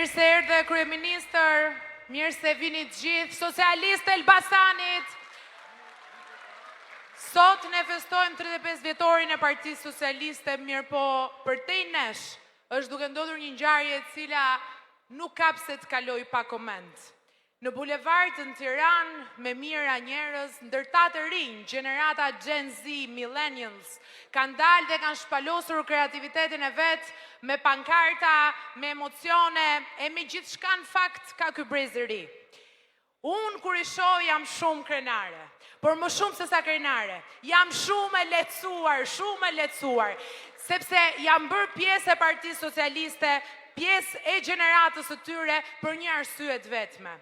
Mirë se erdhe kryeministër, mirë se vini të gjithë, socialistë Elbasanit. Sot ne festojmë 35 vjetorin e Partisë Socialiste, mirë po për te i nesh është duke ndodhur një ngjarje e cila nuk kap se të kaloj pa koment. Në bulevard në Tiranë, me mira njerëz, ndërta të rinj, gjenerata Gen Z, Millennials, kanë dalë dhe kanë shpalosur kreativitetin e vetë me pankarta, me emocione, e me gjithë shka në fakt ka ky brez i ri. Unë kur i shoh jam shumë krenare, por më shumë se sa krenare, jam shumë e lehtësuar, sepse jam bërë pjesë e Partisë Socialiste, pjesë e gjeneratës së tyre për një arsye të vetme.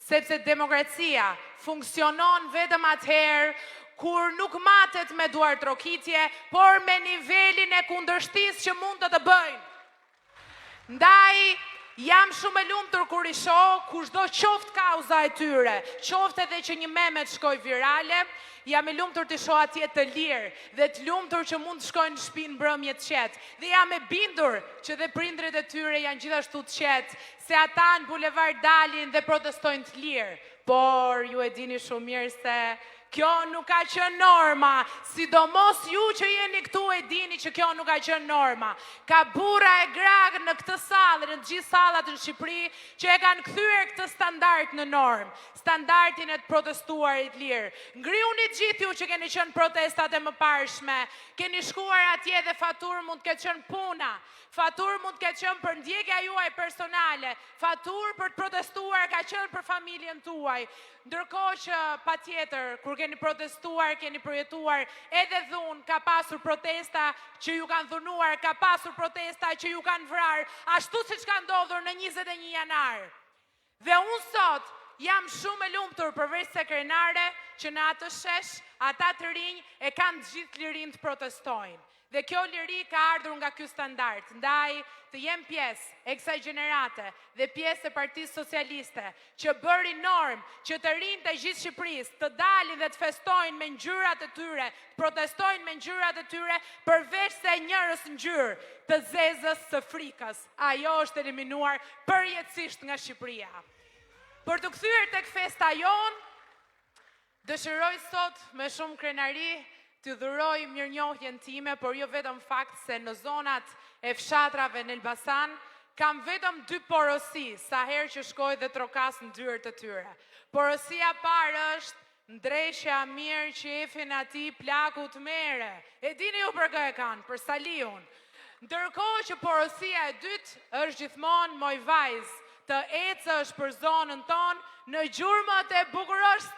Sepse demokracia funksionon vetëm atëherë kur nuk matet me duar trokitje, por me nivelin e kundërshtisë që mund të bëjnë. Ndaj, jam shumë e lumtur kur i shoh kushdo qoftë kauza e tyre, qoftë edhe që një meme të shkoj virale, jam e lumtur të shoh atje të lirë dhe të lumtur që mund të shkojnë në shtëpi mbrëmje të qetë. Dhe jam e bindur që dhe prindrit e tyre janë gjithashtu të qetë, se ata në bulevard dalin dhe protestojnë të lirë. Por ju e dini shumë mirë se kjo nuk ka qenë norma, sidomos ju që jeni këtu e dini që kjo nuk ka qenë norma. Ka burra e gragë në këtë sallë, në gjithë sallat në Shqipëri, që e kanë kthyer këtë standard në normë, standardin e të protestuarit lirë. Ngriuni gjithë ju që keni qenë protestat e mëparshme, keni shkuar atje dhe fatur mund të ketë qenë puna, fatur mund të ketë qenë për ndjekja juaj personale, fatur për të protestuar ka qenë për familjen tuaj. Ndërkohë që patjetër, kur keni protestuar, keni përjetuar edhe dhunë, ka pasur protesta që ju kanë dhunuar, ka pasur protesta që ju kanë vrarë, ashtu siç ka ndodhur në 21 janar. Dhe unë sot jam shumë e lumtur përveç se krenare që në atë shesh, ata të rinj e kanë gjithë lirin të protestojnë. Dhe kjo liri ka ardhur nga ky standard. Ndaj të jem pjesë e kësaj gjenerate dhe pjesë e Partisë Socialiste që bëri normë që të rinjtë e gjithë Shqipërisë të dalin dhe të festojnë me ngjyrat e tyre, të protestojnë me ngjyrat e tyre, përveç se njerëz ngjyrë të zezës së frikës. Ajo është eliminuar përjetësisht nga Shqipëria. Për të kthyer tek festa jon, dëshiroj sot me shumë krenari të dhuroj mirënjohjen time, por jo vetëm fakt se në zonat e fshatrave në Elbasan kam vetëm 2 porosi sa herë që shkoj dhe trokas në dyert e tyre. Porosia parë është ndreshja mirë që efin ati plaku të mere. E dini ju për kë e kanë, për Saliun. Ndërkohë që porosia e dytë është gjithmonë moj vajzë, të ecësh për zonën tonë në gjurmët e bukurosh